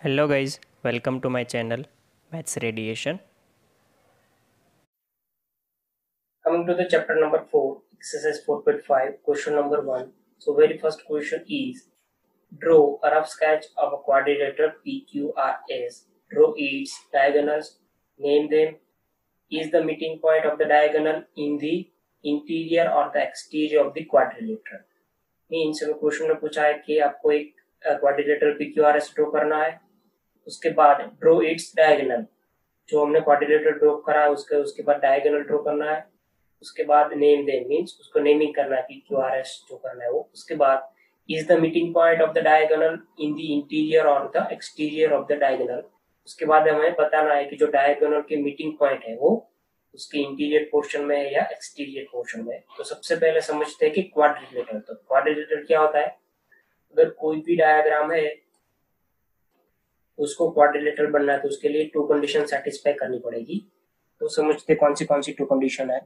Hello guys, welcome to my channel Maths Radiation. Coming to the chapter number 4, exercise 4.5, question number 1. So very first question is, draw a rough sketch of a quadrilateral PQRS. Draw its diagonals, name them. Is the meeting point of the diagonal in the interior or the exterior of the quadrilateral? Means question में पूछा है कि आपको एक quadrilateral PQRS draw करना है, उसके बाद ड्रॉ इट्स डायगोनल, जो हमने क्वाड्रिलेटरल ड्रॉ करा है उसके बाद डायगोनल ड्रॉ करना है, उसके बाद नेम दे मीन्स उसको नेमिंग करना है PQRS जो करना है वो, उसके बाद is the meeting point of the diagonal in the interior or the exterior of the diagonal. उसके बाद हमें बताना है कि जो डायगोनल के मीटिंग पॉइंट है वो उसके इंटीरियर पोर्शन में है या एक्सटीरियर पोर्शन में। तो सबसे पहले समझते हैं कि क्वाड्रिलेटरल, तो क्वाड्रिलेटरल क्या होता है। अगर कोई भी डायग्राम है उसको क्वाड्रिलेटरल बनना है तो उसके लिए टू कंडीशन सेटिस्फाई करनी पड़ेगी। तो समझते कौन सी टू कंडीशन है।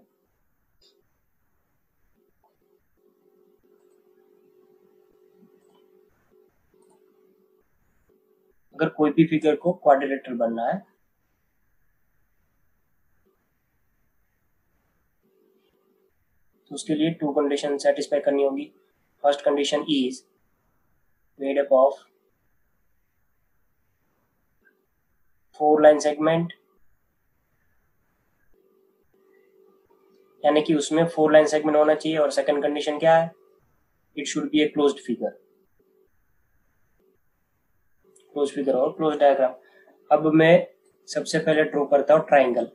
अगर कोई भी फिगर को क्वाड्रिलेटरल बनना है तो उसके लिए टू कंडीशन सेटिस्फाई करनी होगी। First condition is made up of 4 line segment, यानी कि उसमें 4 लाइन सेगमेंट होना चाहिए। और सेकंड कंडीशन क्या है, it should be a closed figure, close figure और क्लोज डायग्राम। अब मैं सबसे पहले ड्रॉ करता हूँ ट्राइंगल।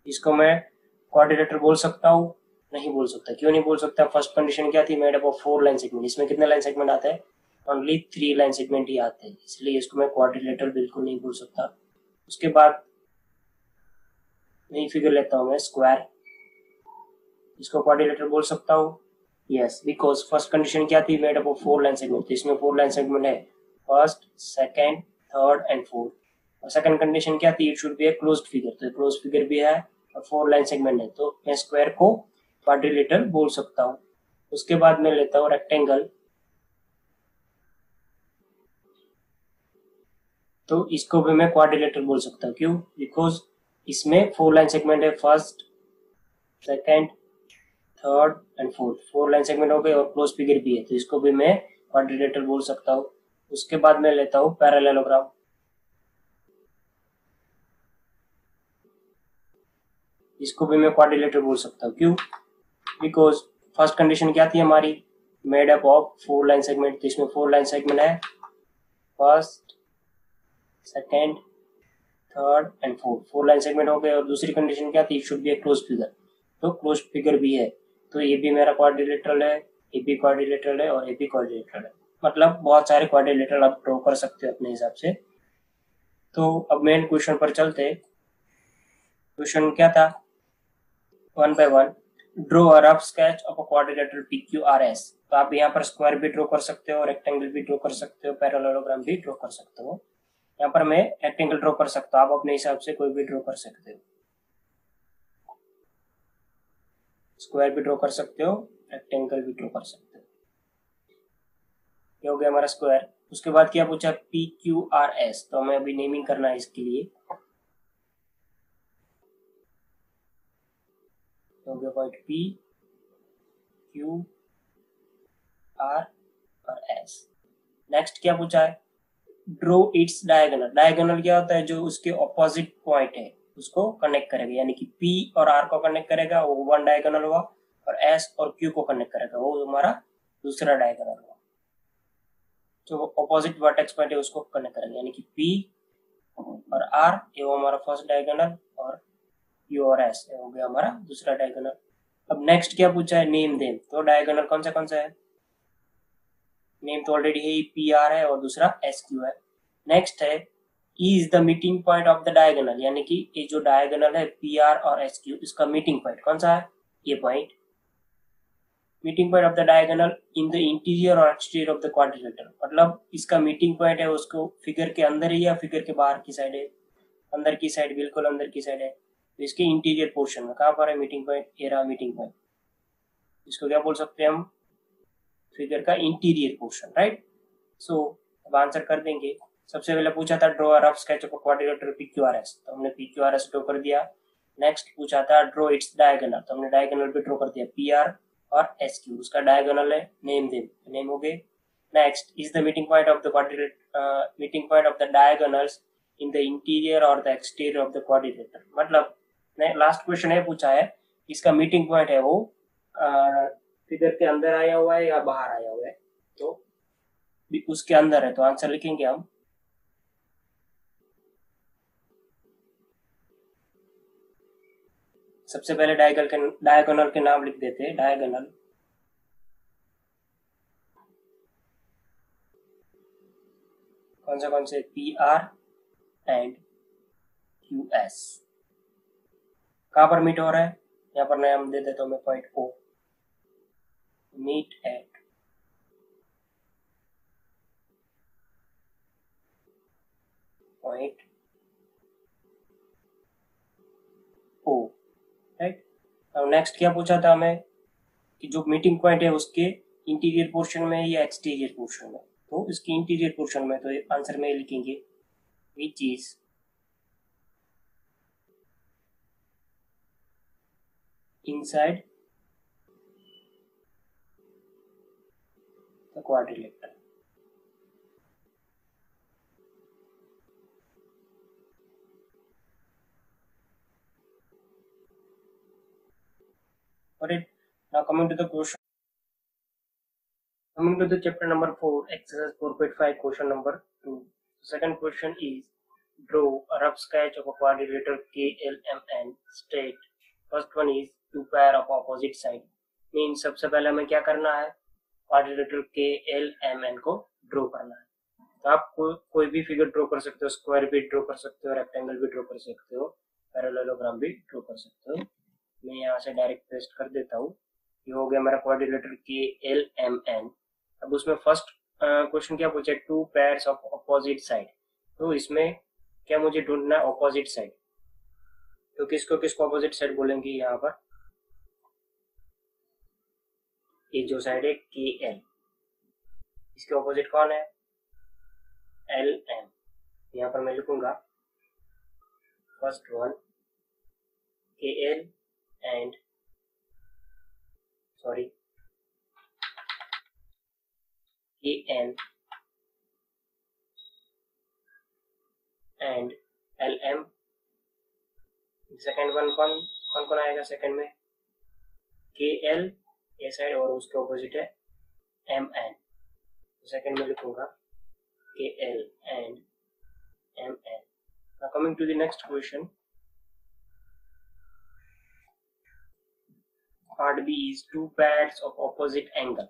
इसको मैं क्वाड्रिलेटरल बोल सकता हूँ? नहीं बोल सकता। क्यों नहीं बोल सकता? फर्स्ट कंडीशन क्या थी, made up of 4 line segment. इसमें कितने लाइन सेगमेंट आते हैं? ओनली 3 लाइन सेगमेंट ही आते हैं, इसलिए इसको मैं क्वाड्रिलेटरल बिल्कुल नहीं बोल सकता। उसके बाद नई फिगर लेता हूँ मैं स्क्वायर, इसको क्वाड्रिलेटरल बोल सकता हूँ? यस, बिकॉज फर्स्ट कंडीशन क्या थी, made up of 4 line segment. तो इसमें 4 लाइन सेगमेंट है, first, second, third and fourth. और सेकंड कंडीशन क्या थी, it should be a closed figure. तो क्लोज्ड फिगर भी है और 4 लाइन सेगमेंट है, तो मैं स्क्वायर को क्वाड्रिलेटरल बोल सकता हूँ। उसके बाद मैं लेता हूँ रेक्टेंगल, तो इसको भी मैं क्वाड्रिलेटरल बोल सकता हूँ। क्यों? बिकॉज इसमें 4 लाइन सेगमेंट है, first, second, third and fourth. 4 line segment हो गए और क्लोज फिगर भी है, तो इसको भी मैं क्वाड्रिलेटरल बोल सकता हूँ। उसके बाद मैं लेता हूँ पैरेललोग्राम, इसको भी मैं क्वाड्रिलेटरल बोल सकता हूँ। क्यों? बिकॉज फर्स्ट कंडीशन क्या थी हमारी, made up of 4 line segment. तो इसमें 4 लाइन सेगमेंट है, first, second, third and fourth. 4 line segment हो गए। और दूसरी कंडीशन क्या थी, should be A close figure. तो क्लोज फिगर भी है, तो ये भी मेरा क्वाड्रिलेटरल है, ये भी क्वाड्रिलेटरल है और ये भी क्वाड्रिलेटरल है। मतलब बहुत सारे क्वाड्रिलेटरल आप ड्रॉ कर सकते हो अपने हिसाब से। तो अब मेन क्वेश्चन पर चलते। क्वेश्चन क्या था, one by one, draw a rough sketch of a quadrilateral PQRS। तो आप यहाँ पर स्क्वायर भी ड्रॉ कर सकते हो, रेक्टेंगल भी ड्रॉ कर सकते हो, पैरेललोग्राम भी ड्रॉ कर सकते हो। यहाँ पर मैं रेक्टेंगल ड्रॉ कर सकता हूँ, आप अपने हिसाब से कोई भी ड्रॉ कर सकते हो। स्क्वायर भी ड्रॉ कर सकते हो, रेक्टेंगल भी ड्रॉ कर सकते हो। ये हो गया हमारा स्क्वायर। उसके बाद क्या पूछा, PQRS, तो हमें अभी नेमिंग करना है इसके लिए। हो गया पॉइंट P, Q, R और S। नेक्स्ट क्या पूछा है, ड्रॉ इट्स डायगोनल। डायगोनल क्या होता है, जो उसके ऑपोजिट पॉइंट है उसको कनेक्ट करेगा, यानी कि P और R को कनेक्ट करेगा, वो वन डायगोनल हुआ। और S और Q को कनेक्ट करेगा, वो हमारा दूसरा डायगोनल हुआ। जो ऑपोजिट वर्टेक्स पॉइंट है उसको कनेक्ट करेंगे, यानी कि P और R ये वो हमारा फर्स्ट डायगोनल, और U और S ये हो गया हमारा दूसरा डायगोनल। अब नेक्स्ट क्या पूछा है, नेम देम। तो डायगोनल कौन सा है, नेम तो ऑलरेडी है, PR है और दूसरा SQ है। नेक्स्ट है, is the meeting point of the diagonal, यानी कि ये जो डायगोनल है PR और SQ, इसका मीटिंग पॉइंट कौन सा है, ये point. Meeting point of the diagonal in the interior और एक्सटीरियर ऑफ द क्वाड्रिलेटरल, मतलब इसका मीटिंग पॉइंट है उसको फिगर के अंदर ही या फिगर के बाहर की साइड है, अंदर की साइड, बिल्कुल अंदर की साइड है। तो इसके इंटीरियर पोर्शन में कहाँ पर है मीटिंग पॉइंट, ये रहा मीटिंग पॉइंट। इसको क्या बोल सकते हैं हम, फिगर का इंटीरियर पोर्शन, राइट। सो अब आंसर कर देंगे। सबसे पहले पूछा था draw a rough sketch of a quadrilateral PQRS, तो हमने PQRS ड्रॉ कर दिया। नेक्स्ट पूछा था ड्रॉ इट्स डायगोनल, तो हमने डायगोनल भी ड्रॉ कर दिया, PR और SQ, उसका डायगोनल है, नेम हो गए। Next is the meeting point of the meeting point of the diagonals in the interior or the exterior of the quadrilateral, मतलब लास्ट क्वेश्चन है पूछा है इसका मीटिंग पॉइंट है वो फिगर के अंदर आया हुआ है या बाहर आया हुआ है, तो उसके अंदर है, तो आंसर लिखेंगे हम। सबसे पहले डायगोनल के नाम लिख देते हैं। डायगोनल कौन से PR एंड QS कहाँ पर मीट हो रहा है, यहाँ पर नाम दे देता हूँ मैं point O, meet at point O, right. अब नेक्स्ट क्या पूछा था हमें कि जो मीटिंग पॉइंट है उसके इंटीरियर पोर्शन में या एक्सटीरियर पोर्शन में, तो इसकी इंटीरियर पोर्शन में, तो आंसर में लिखेंगे which is inside the quadrilateral। Got it? Now coming to the question, coming to the chapter number 4, exercise 4.5, question number 2. Second question is draw a rough sketch of a quadrilateral KLMN straight. First one is two pair of opposite side, means सबसे पहले हमें क्या करना है, quadrilateral KLMN को draw करना है। तो आप कोई भी फिगर ड्रॉ कर सकते हो, स्क्वायर भी ड्रॉ कर सकते हो, रेक्टेंगल भी ड्रॉ कर सकते हो, पैरेललोग्राम भी ड्रॉ कर सकते हो। मैं यहाँ से डायरेक्ट पेस्ट कर देता हूँ। ये हो गया मेरा क्वाड्रिलेटरल KLMN। अब उसमें फर्स्ट क्वेश्चन क्या पूछा, to pairs of opposite side, तो इसमें क्या मुझे ढूंढना है, अपोजिट साइड। तो किसको अपोजिट साइड बोलेंगे, यहाँ पर ये जो साइड है KL, इसके अपोजिट कौन है, LM। यहाँ पर मैं लिखूंगा first one KL and KN and LM। Second one कौन आएगा सेकेंड में, KL ये साइड और उसके ऑपोजिट है MN, सेकेंड में लिखूंगा KL and MN। Now coming to the next question, part B is two pairs of opposite angle।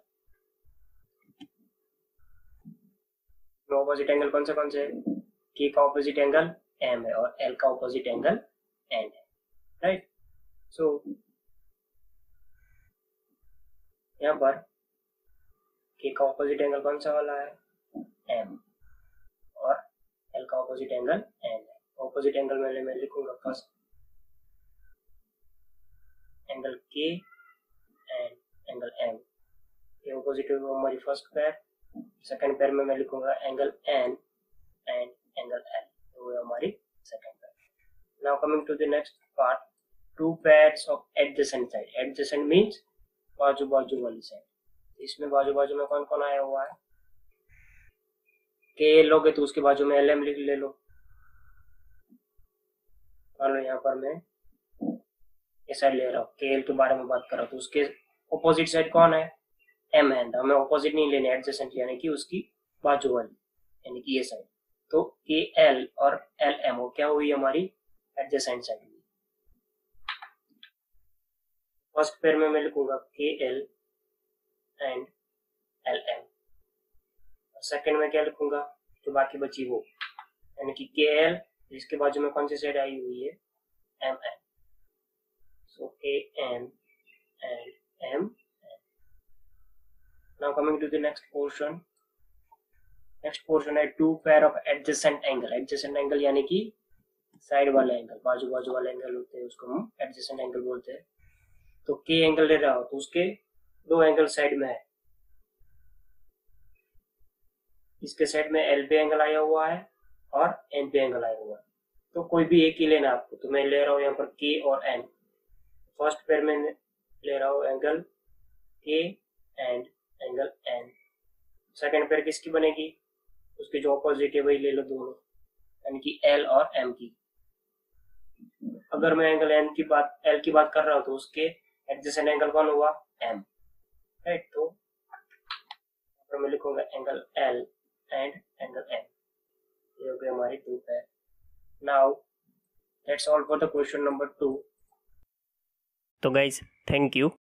Opposite angle कौन से है, K का ऑपोजिट एंगल M है और L का ऑपोजिट एंगल N है, राइट। सो यहाँ पर K का ऑपोजिट एंगल कौन सा वाला है, M, और L का ऑपोजिट एंगल N है। ऑपोजिट एंगल में मैं लिखूंगा first angle K and angle M, ये ऑपोजिट है हमारी फर्स्ट पेयर। सेकंड पेयर में मैं लिखूंगा angle N and angle L, वो है हमारी second pair. Now coming to the next part, two pairs of adjacent side. Adjacent means बाजू वाली साइड। इसमें बाजू में कौन आया हुआ है, के लोगे तो उसके बाजू में LM लिख ले लो। लो यहाँ पर मैं ये साइड ले रहा हूँ, KL के बारे में बात कर रहा हूँ, तो उसके ऑपोजिट साइड कौन है, M है। हमें ऑपोजिट नहीं लेने, एडजेसेंट यानी कि उसकी बाजू वाली, यानी कि ये साइड। तो KL और LM वो क्या हुई हमारी एडजेसेंट साइड हुई। फर्स्ट पेयर में मैं लिखूंगा KL एंड LM, सेकेंड में क्या लिखूंगा, जो बाकी बची वो, यानी कि KL जिसके बाजू में कौन सी साइड आई हुई है, MN। So KN and MN। Now coming to the next portion, next portion है two pair of adjacent angle। adjacent angle यानी कि साइड वाले एंगल, बाजू वाले एंगल होते हैं, उसको हम adjacent angle बोलते हैं। तो K एंगल ले रहा हो तो उसके दो एंगल साइड में है, इसके साइड में एल पे एंगल आया हुआ है और एन पे एंगल आया हुआ है, तो कोई भी एक ही लेना आपको। तो मैं ले रहा हूँ यहाँ पर के और एन। फर्स्ट पेयर में ले रहा हूँ angle K and angle N. Second pair किसकी बनेगी, उसके जो ऑपोजिट है वही ले लो दोनों, यानी कि एल और एम की। अगर मैं एंगल एल की बात कर रहा हूँ तो उसके एडजेसेंट एंगल कौन हुआ, एम, राइट। तो मैं लिखूंगा angle L and angle M, ये हो गई हमारी दो pair. Now that's all for the question number 2। तो गाइज थैंक यू।